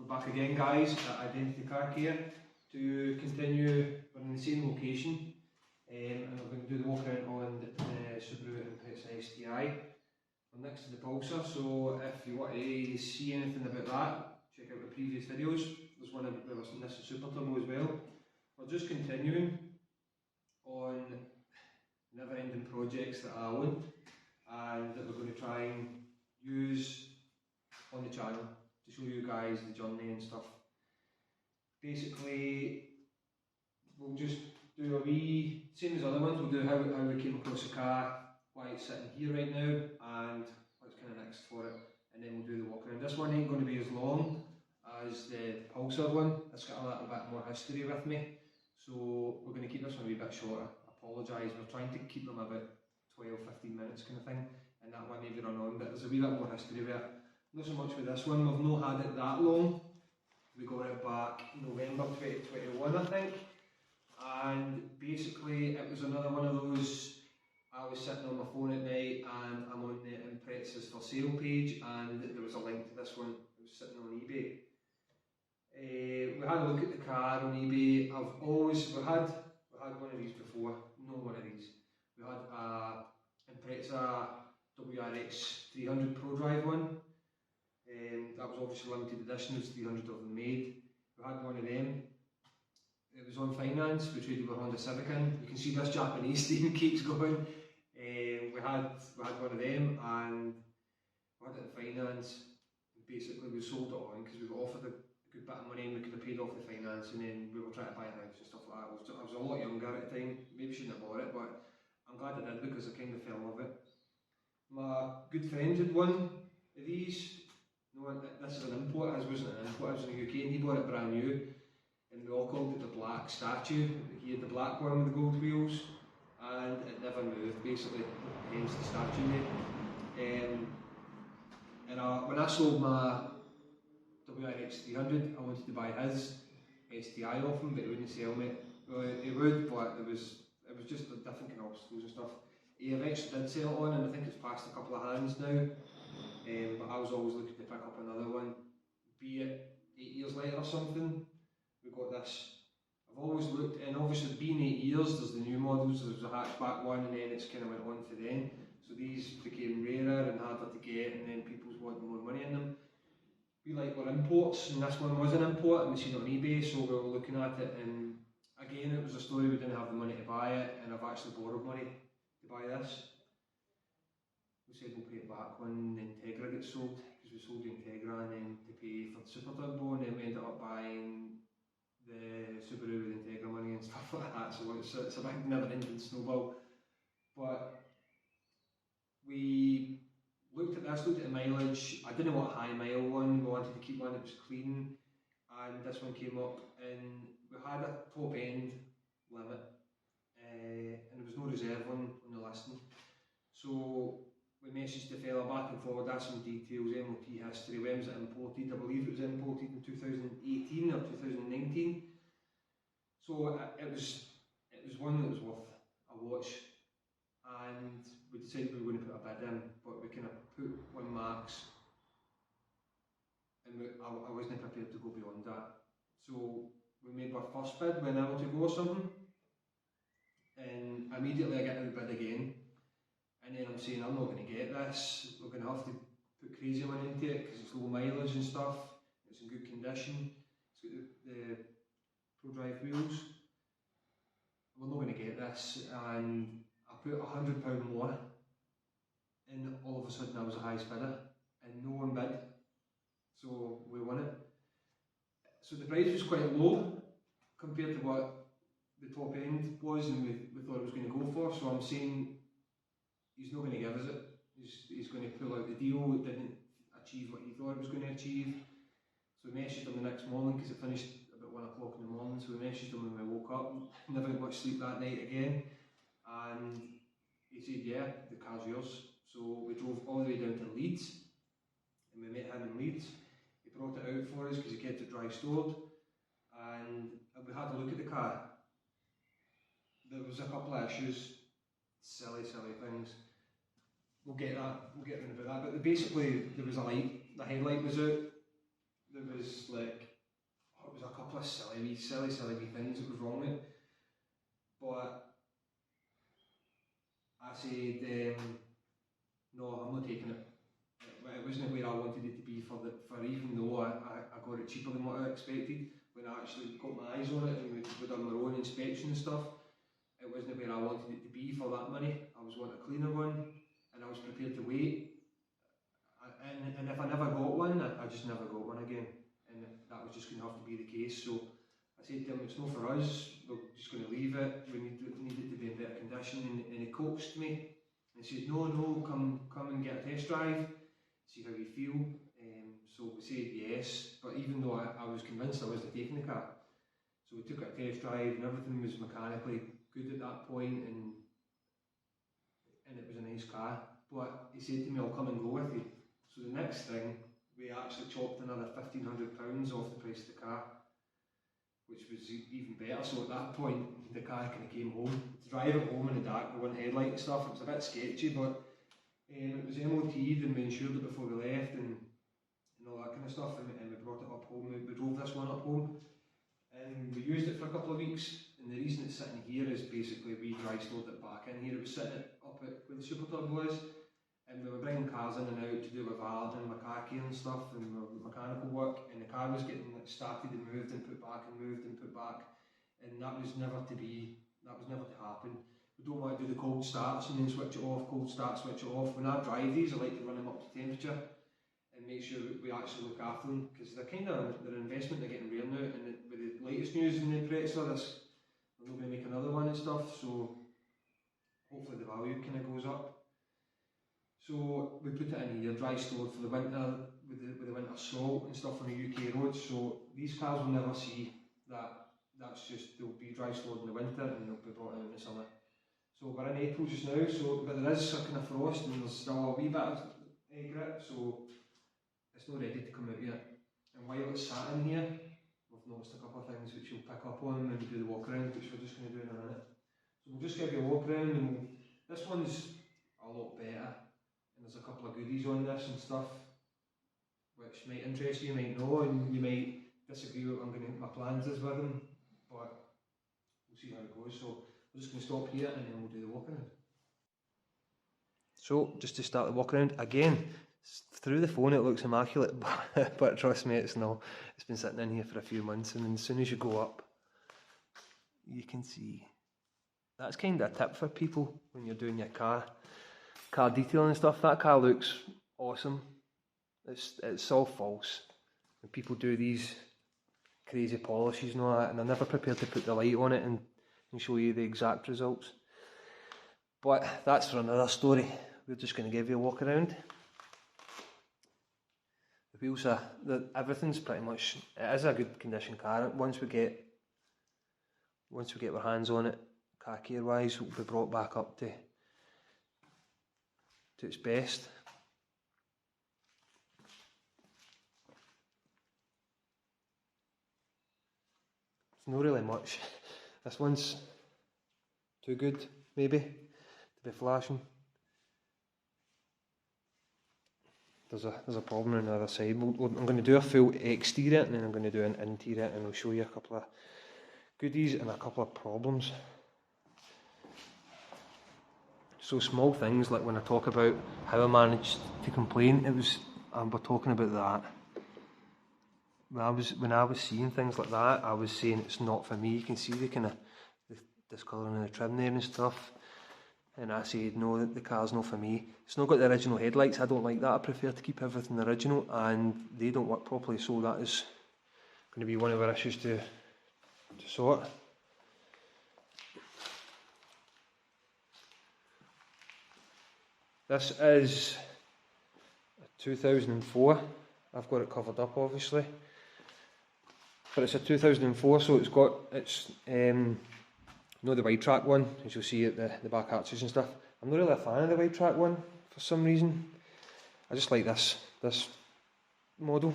back again, guys, at Identity Car Care to continue. We're in the same location, and we're going to do the walk around on the Subaru Impreza STI. We're next to the Pulsar, so if you want to see anything about that, check out the previous videos. There's one about the Nissan Super Turbo as well. We're just continuing on never-ending projects that I own and that we're going to try and use on the channel to show you guys the journey and stuff. Basically, we'll just do a wee, same as other ones, we'll do how we came across the car, why it's sitting here right now, and what's kind of next for it, and then we'll do the walk around. This one ain't going to be as long as the Pulsar one. It's got a little bit more history with me, so we're going to keep this one a wee bit shorter. I apologise, we're trying to keep them about 12-15 minutes kind of thing, and that one maybe run on, but there's a wee bit more history with it. Not so much with this one, we've not had it that long. We got it back November 2021, I think, and basically it was another one of those. I was sitting on my phone at night and I'm on the Impreza's for sale page, and there was a link to this one. It was sitting on eBay. We had a look at the car on eBay. We had one of these before, no one of these. We had a Impreza WRX 300 Pro Drive one. That was obviously limited edition, there's 300 of them made. We had one of them. It was on finance, we traded with Honda Civic in. You can see this Japanese theme keeps going. We had one of them and we had it in finance. Basically we sold it on because we were offered a good bit of money and we could have paid off the finance, and then we were trying to buy a house and stuff like that. I was a lot younger at the time, maybe shouldn't have bought it, but I'm glad I did because I kind of fell in love with it. My good friend had one of these. No, this is an import. His wasn't an import, it was in the UK, and he bought it brand new. And we all called it the black statue. He had the black one with the gold wheels, and it never moved, basically, hence the statue name. And when I sold my WRX 300, I wanted to buy his STI off him, but he wouldn't sell me. Well, he would, but it was just different kind of obstacles and stuff. He eventually did sell it on, and I think it's passed a couple of hands now. But I was always looking to pick up another one, be it 8 years later or something. We got this. I've always looked, and obviously being 8 years, there's the new models, there's a hatchback one, and then it's kind of went on for then. So these became rarer and harder to get, and then people's wanting more money in them. We were imports, and this one was an import, and we seen it on eBay, so we were looking at it, and again it was a story, we didn't have the money to buy it, and I've actually borrowed money to buy this. We said we'll pay it back when the Integra gets sold, because we sold the Integra and then to pay for the Super Turbo, and then we ended up buying the Subaru with Integra money and stuff like that, so it's a big never-ending snowball. But we looked at this, looked at the mileage. I didn't want a high mile one, we wanted to keep one that was clean, and this one came up, and we had a top end limit, and there was no reserve one on the listing. So we messaged the fella back and forward, asked some details, MOT history, when was it imported? I believe it was imported in 2018 or 2019. So it was one that was worth a watch, and we decided we were going to put a bid in, but we kind of put one max, and I wasn't prepared to go beyond that. So we made our first bid when I were to go or something, and immediately I get out the bid again. And then I'm saying, I'm not going to get this, we're going to have to put crazy money into it because it's low mileage and stuff, it's in good condition, it's got the Pro Drive wheels. We're not going to get this, and I put £100 more, and all of a sudden I was the highest bidder, and no one bid, so we won it. So the price was quite low compared to what the top end was, and we thought it was going to go for, so I'm saying, he's not going to give us it, he's going to pull out the deal, it didn't achieve what he thought it was going to achieve. So we messaged him the next morning because it finished about 1 o'clock in the morning, so we messaged him when we woke up, never had much sleep that night again, and he said, yeah, the car's yours. So we drove all the way down to Leeds, and we met him in Leeds. He brought it out for us because he kept it dry stored, and we had a look at the car. There was a couple of issues, silly things. We'll get around about that, but basically there was a light, the headlight was out, there was was like, it was a couple of silly wee things that was wrong with it. But I said, no, I'm not taking it. It wasn't where I wanted it to be for even though I got it cheaper than what I expected. When I actually got my eyes on it and we done my own inspection and stuff, it wasn't where I wanted it to be for that money. I was wanting a cleaner one, and I was prepared to wait. And if I never got one, I just never got one again. And that was just going to have to be the case. So I said to him, it's not for us, we're just going to leave it. We need it to be in better condition. And he coaxed me and said, no, come and get a test drive, see how you feel. So we said yes, but even though I was convinced I wasn't taking the car. So we took a test drive and everything was mechanically good at that point, and it was a nice car. But he said to me, I'll come and go with you. So the next thing, we actually chopped another £1,500 off the price of the car, which was even better. So at that point, the car kind of came home. To drive it home in the dark with one headlight and stuff, it was a bit sketchy, but it was MOT'd and we insured it before we left and all that kind of stuff, and we brought it up home. We drove this one up home and we used it for a couple of weeks, and the reason it's sitting here is basically we dry stored it back in here. It was sitting up at where the Super Turbo is, and we were bringing cars in and out to do with valeting and Makaki and stuff and mechanical work, and the car was getting started and moved and put back and moved and put back, and that was never to happen. We don't want to do the cold starts and then switch it off, cold start, switch it off. When I drive these, I like to run them up to temperature and make sure we actually look after them, because they're an investment. They're getting rare now, and with the latest news in the Impreza, they're not going to make another one and stuff, so hopefully the value kind of goes up. So we put it in here, dry stored for the winter, with the winter salt and stuff on the UK roads, so these cars will never see that. That's just, they'll be dry stored in the winter and they'll be brought out in the summer. So we're in April just now, but there is a kind of frost and there's still a wee bit of grit, so it's not ready to come out yet. And while it's sat in here, we've noticed a couple of things which you'll pick up on when we do the walk around, which we're just going to do in a minute. So we'll just give you a walk around, and this one's a lot better, and there's a couple of goodies on this and stuff which might interest you, might know, and you might disagree with what my plans is with them, but we'll see how it goes. So we're just going to stop here and then we'll do the walk around. So just to start the walk around, again, through the phone it looks immaculate, but trust me, it's not. It's been sitting in here for a few months, and as soon as you go up, you can see. That's kind of a tip for people when you're doing your car detailing and stuff. That car looks awesome. It's all false. When people do these crazy polishes and all that, and they're never prepared to put the light on it and show you the exact results. But that's for another story. We're just going to give you a walk around. The wheels everything's pretty much, it is a good condition car. Once we get our hands on it, car care wise, it will be brought back up to its best. It's not really much. This one's too good, maybe, to be flashing. There's a problem on the other side. I'm going to do a full exterior and then I'm going to do an interior, and I'll show you a couple of goodies and a couple of problems. So small things like when I talk about how I managed to complain, we're talking about that. When I was seeing things like that, I was saying it's not for me. You can see the kind of discolouring in the trim there and stuff. And I said, no, the car's not for me. It's not got the original headlights. I don't like that. I prefer to keep everything original, and they don't work properly. So that is going to be one of our issues to sort. This is a 2004. I've got it covered up, obviously, but it's a 2004, so it's not the wide track one, as you'll see at the back arches and stuff. I'm not really a fan of the wide track one for some reason. I just like this model.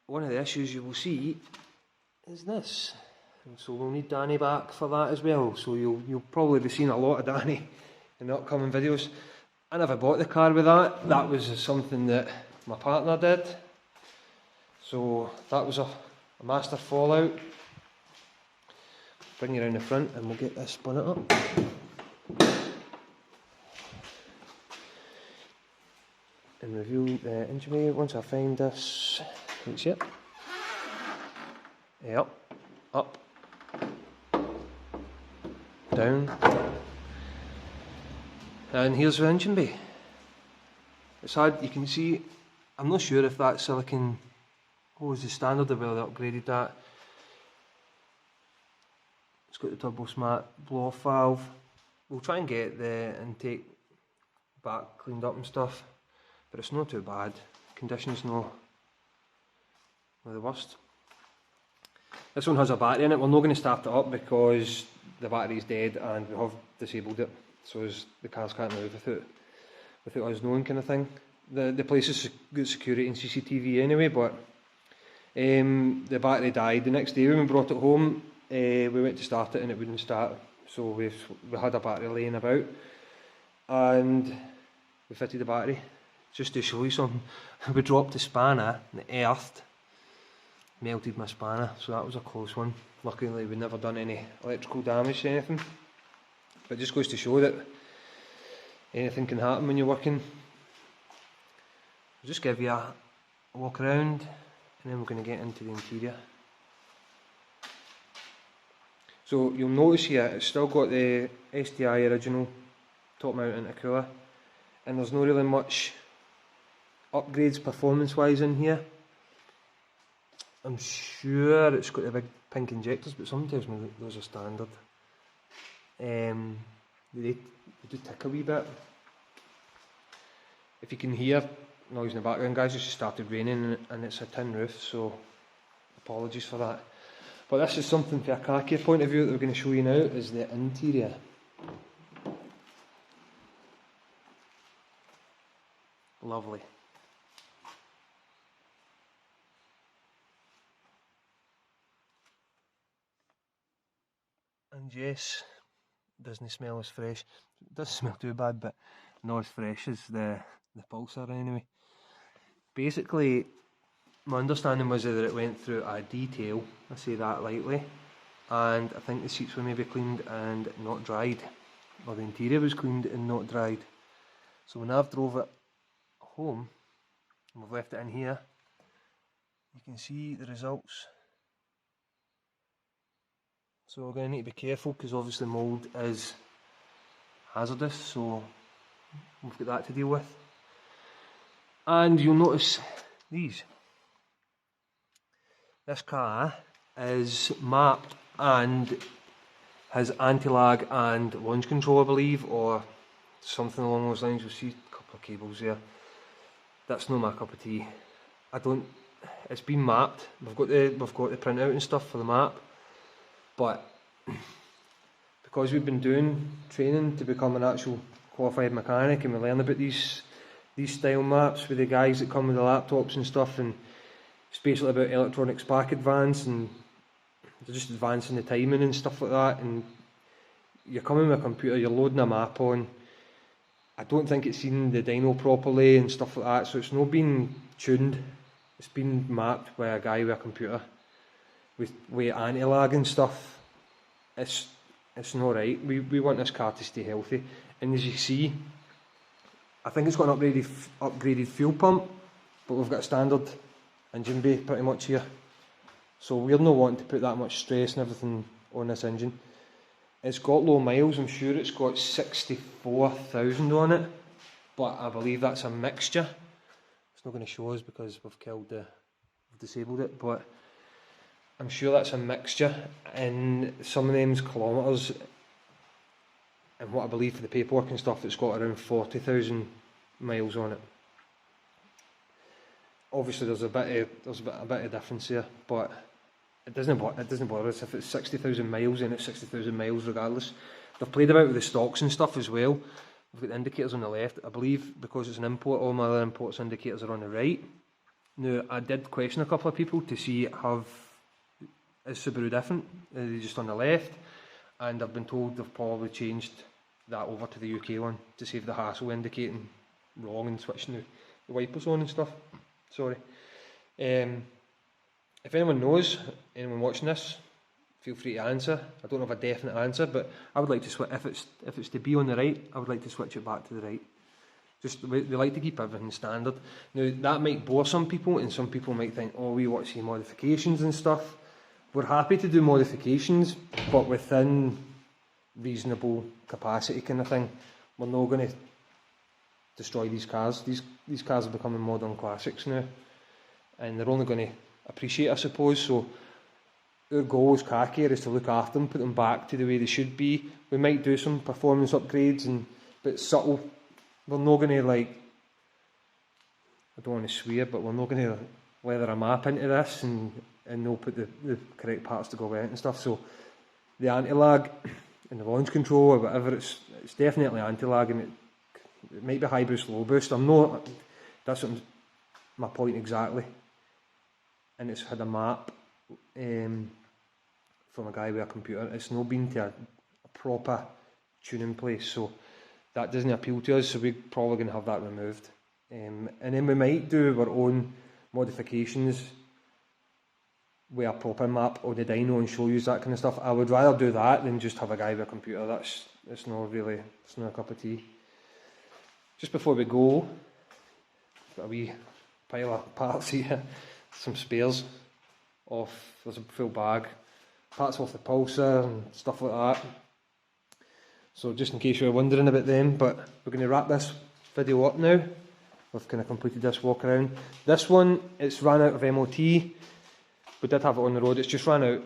One of the issues you will see is this, and so we'll need Danny back for that as well. So you'll probably be seeing a lot of Danny in the upcoming videos. I never bought the car with that. That was something that my partner did. So that was a master fallout. Bring you around the front and we'll get this bonnet up. And review the engine bay. Once I find this, can you see it? Yep, up, down, and here's the engine bay. It's hard, you can see, I'm not sure if that silicon, what was the standard or whether they upgraded that. It's got the turbo smart blow off valve. We'll try and get the intake back cleaned up and stuff, but it's not too bad. Condition's not the worst. This one has a battery in it. We're not going to start it up because the battery's dead and we have disabled it, so the cars can't move without us knowing, kind of thing. The place has got security and CCTV anyway, but the battery died. The next day when we brought it home, we went to start it and it wouldn't start, so we had a battery laying about and we fitted the battery. Just to show you something, we dropped the spanner and it earthed, melted my spanner, so that was a close one. Luckily we've never done any electrical damage to anything, but it just goes to show that anything can happen when you're working. I'll just give you a walk around and then we're going to get into the interior. So you'll notice here it's still got the STI original top mount intercooler, and there's not really much upgrades performance wise in here. I'm sure it's got the big pink injectors, but someone tells me that those are standard. They do tick a wee bit. If you can hear noise in the background, guys, it's just started raining and it's a tin roof, so apologies for that. But this is something from a car care point of view that we're going to show you now, is the interior. Lovely. And yes, it doesn't smell as fresh. It doesn't smell too bad, but not as fresh as the Pulsar anyway. Basically, my understanding was that it went through a detail, I say that lightly, and I think the seats were maybe cleaned and not dried, or the interior was cleaned and not dried. So when I've drove it home, and we've left it in here, you can see the results. So we're going to need to be careful because obviously mould is hazardous, so we've got that to deal with. And you'll notice these. This car is mapped and has anti-lag and launch control, I believe, or something along those lines. You'll see a couple of cables there. That's not my cup of tea. It's been mapped. We've got the printout and stuff for the map, but because we've been doing training to become an actual qualified mechanic and we learn about these style maps with the guys that come with the laptops and stuff, and it's basically about electronics back advance and they're just advancing the timing and stuff like that, and you're coming with a computer, you're loading a map on. I don't think it's seen the dyno properly and stuff like that, so it's not been tuned. It's been mapped by a guy with a computer with anti-lag and stuff. It's not right. We want this car to stay healthy, and as you see, I think it's got an upgraded fuel pump, but we've got a standard engine bay pretty much here, so we're not wanting to put that much stress and everything on this engine. It's got low miles. I'm sure it's got 64,000 on it, but I believe that's a mixture. It's not going to show us because we've disabled it, but I'm sure that's a mixture, and some of them's kilometres, and what I believe for the paperwork and stuff, it's got around 40,000 miles on it. Obviously there's a bit of difference here, but it doesn't bother us if it's 60,000 miles, and it's 60,000 miles regardless. They've played about with the stocks and stuff as well. We've got the indicators on the left. I believe because it's an import, all my other imports indicators are on the right. Now, I did question a couple of people to see is Subaru different? Are they just on the left? And I've been told they've probably changed that over to the UK one to save the hassle indicating wrong and switching the wipers on and stuff. Sorry. if anyone knows, anyone watching this, feel free to answer. I don't have a definite answer, but I would like to switch, if it's to be on the right, I would like to switch it back to the right. Just, they like to keep everything standard. Now, that might bore some people, and some people might think, oh, we want to see modifications and stuff. We're happy to do modifications, but within reasonable capacity kind of thing. We're not going to destroy these cars. These cars are becoming modern classics now, and they're only going to appreciate, I suppose. So our goal as car care is to look after them, put them back to the way they should be. We might do some performance upgrades, but subtle. We're not going to, like, I don't want to swear, but we're not going to leather a map into this and not put the correct parts to go with it and stuff. So the anti-lag and the launch control or whatever, it's definitely anti-lag, and it might be high boost, low boost. That's my point exactly. And it's had a map from a guy with a computer. It's not been to a proper tuning place, so that doesn't appeal to us, so we're probably going to have that removed. And then we might do our own modifications with a proper map on the dyno and show you that kind of stuff. I would rather do that than just have a guy with a computer. It's not a cup of tea. Just before we go, got a wee pile of parts here, some spares there's a full bag, parts off the Pulsar and stuff like that. So just in case you're wondering about them, but we're going to wrap this video up now. We've kind of completed this walk around. This one, it's ran out of MOT. We did have it on the road, it's just ran out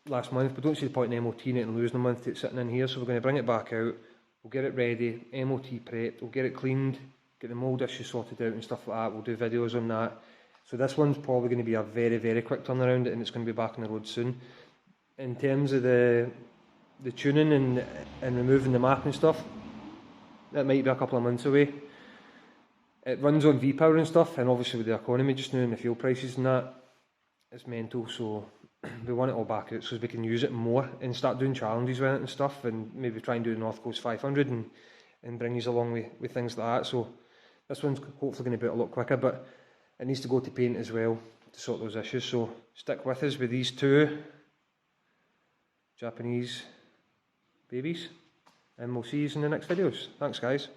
last month. We don't see the point in MOT in it and losing a month to it sitting in here, so we're going to bring it back out. We'll get it ready, MOT prepped, we'll get it cleaned, get the mould issues sorted out and stuff like that. We'll do videos on that. So this one's probably going to be a very, very quick turnaround, and it's going to be back on the road soon. In terms of the tuning and removing the map and stuff, that might be a couple of months away. It runs on V-Power and stuff, and obviously with the economy just now and the fuel prices and that, it's mental, so we want it all back out so we can use it more and start doing challenges with it and stuff, and maybe try and do the North Coast 500 and bring you along with things like that. So this one's hopefully going to be out a lot quicker, but it needs to go to paint as well to sort those issues. So stick with us with these two Japanese babies, and we'll see you in the next videos. Thanks guys.